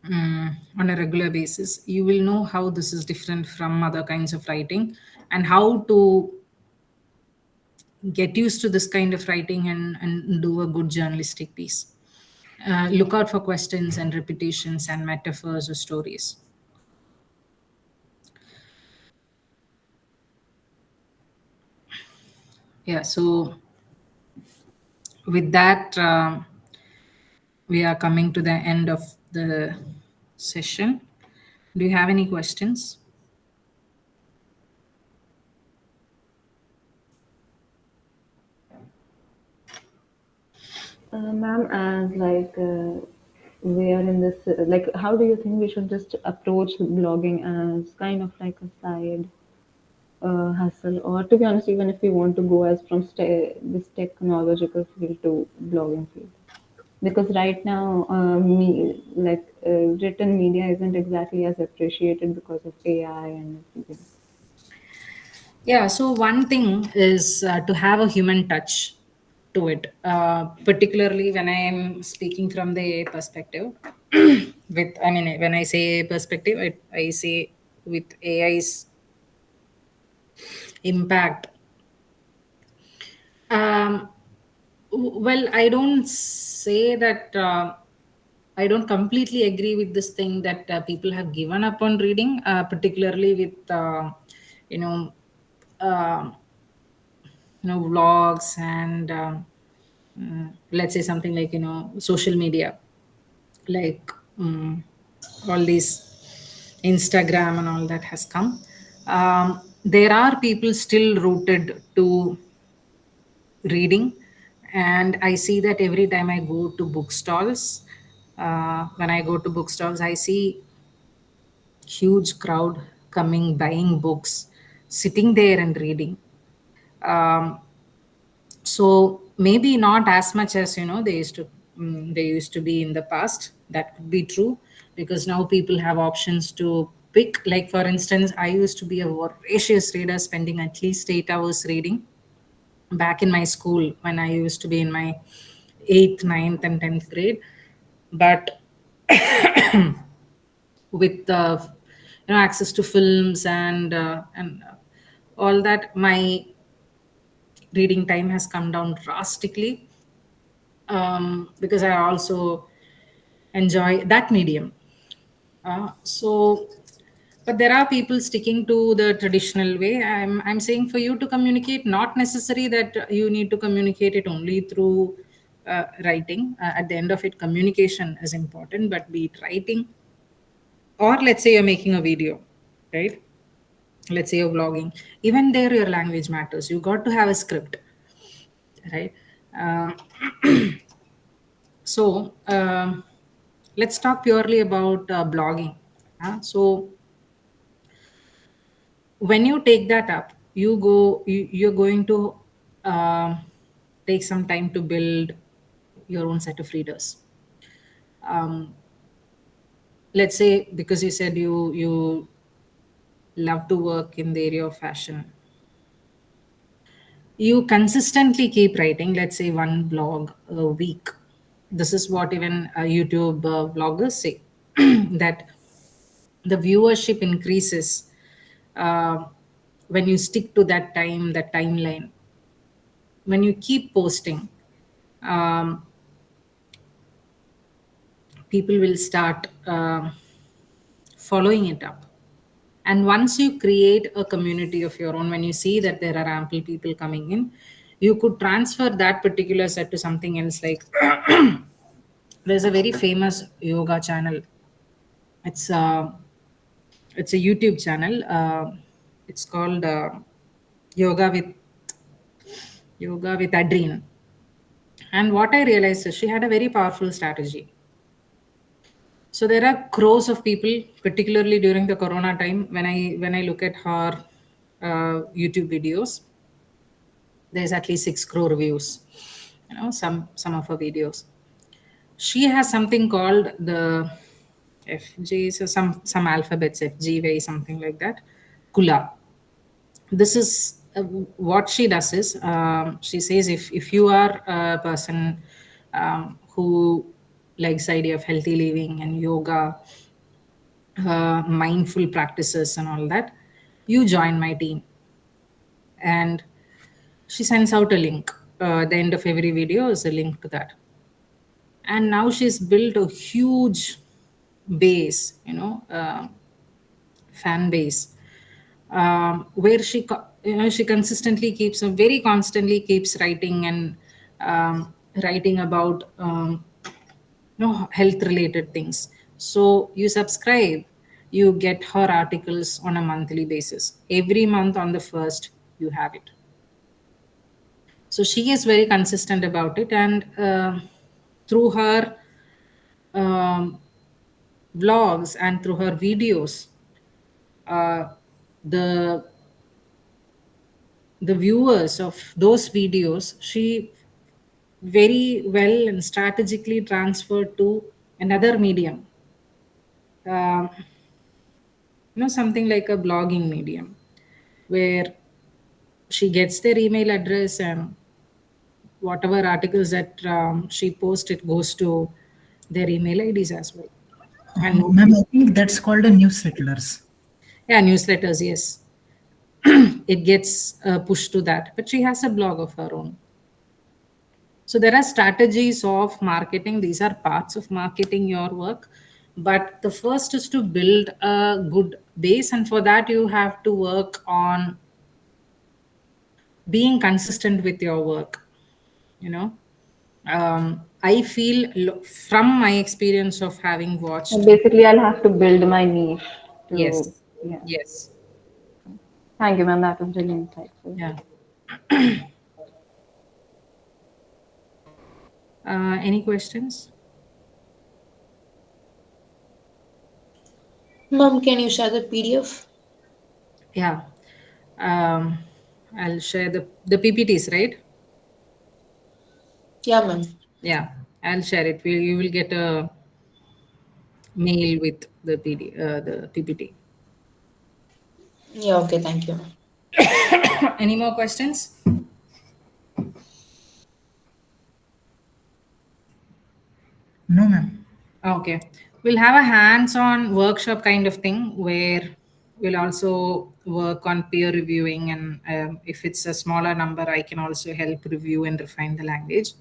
on a regular basis, you will know how this is different from other kinds of writing and how to get used to this kind of writing and do a good journalistic piece. Look out for questions and repetitions and metaphors or stories. Yeah, so with that, we are coming to the end of the session. Do you have any questions? Ma'am, as we are in this, like, how do you think we should just approach blogging as kind of like a side hustle, or to be honest, even if we want to go as from this technological field to blogging field? Because right now, written media isn't exactly as appreciated because of AI and everything. Yeah, so one thing is to have a human touch to it, particularly when I am speaking from the AI perspective. I mean, when I say AI perspective, I say with AI's impact. Um, well, I don't say that. I don't completely agree with this thing that people have given up on reading, particularly with you know. Uh, vlogs and let's say something like social media, like all these Instagram and all that has come. There are people still rooted to reading, and I see that every time I go to bookstalls. When I go to bookstalls, I see huge crowd coming, buying books, sitting there and reading. um, so maybe not as much as they used to be in the past. That could be true, because now people have options to pick. Like for instance, I used to be a voracious reader, spending at least 8 hours reading back in my school when I used to be in my 8th, ninth, and 10th grade. But with access to films and all that, my reading time has come down drastically, because I also enjoy that medium. But there are people sticking to the traditional way. I'm saying for you to communicate, not necessary that you need to communicate it only through writing. At the end of it, communication is important, but be it writing, or let's say you're making a video, right? Let's say you're vlogging. Even there, your language matters. You got to have a script. right? Um, so let's talk purely about blogging. So when you take that up, you're going to um take some time to build your own set of readers. um, let's say, because you said you love to work in the area of fashion, you consistently keep writing, let's say one blog a week. This is what even YouTube bloggers say, that the viewership increases uh, when you stick to that timeline, when you keep posting. um, People will start following it up. And once you create a community of your own, when you see that there are ample people coming in, you could transfer that particular set to something else. Like there's a very famous yoga channel. It's it's a YouTube channel. It's called Yoga with Adrene. And what I realized is she had a very powerful strategy. So there are crores of people, particularly during the Corona time. When I look at her YouTube videos, there's at least 6 crore views. Some of her videos. She has something called the FG, so some alphabets, FGY, something like that. Kula. This is what she does is, she says, if you are a person who likes the idea of healthy living and yoga, mindful practices and all that, you join my team. And she sends out a link. At the end of every video is a link to that. And now she's built a huge base, fan base, where she consistently keeps, very constantly keeps writing, and writing about health related things. So you subscribe, you get her articles on a monthly basis. Every month on the first, you have it. So she is very consistent about it, and through her um, vlogs and through her videos, uh, the the viewers of those videos, she very well and strategically transferred to another medium, um, something like a blogging medium, where she gets their email address, and whatever articles that she posts, it goes to their email IDs as well. And Ma'am, I think that's called a newsletters. yeah, newsletters, yes. It gets pushed to that, but she has a blog of her own. So there are strategies of marketing. These are parts of marketing your work. But the first is to build a good base. And for that, you have to work on being consistent with your work. You know, I feel from my experience of having So watched. basically, I'll have to build my niche to, Yes. yeah. Yes. Thank you, ma'am. That was really insightful. Yeah. Any questions? Mom, can you share the PDF? Yeah. Um, I'll share the PPTs, right? Yeah, ma'am. Yeah, I'll share it. You will get a mail with the PPT. Yeah, okay, thank you. Any more questions? No, ma'am. Okay. We'll have a hands-on workshop kind of thing where we'll also work on peer reviewing, and if it's a smaller number, I can also help review and refine the language,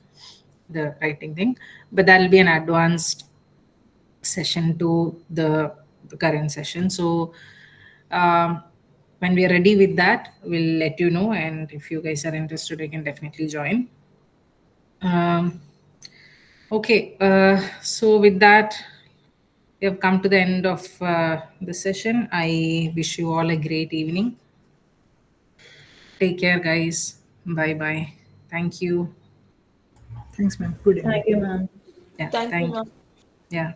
the writing thing. But that'll be an advanced session to the current session. So um, when we are ready with that, we'll let you know. And if you guys are interested, you can definitely join. Um, okay. So with that, we have come to the end of the session. I wish you all a great evening. Take care, guys. Bye bye. Thank you. Thanks, ma'am. Good evening. Thank you, ma'am. Yeah, Thank you, thank you. ma'am. Yeah.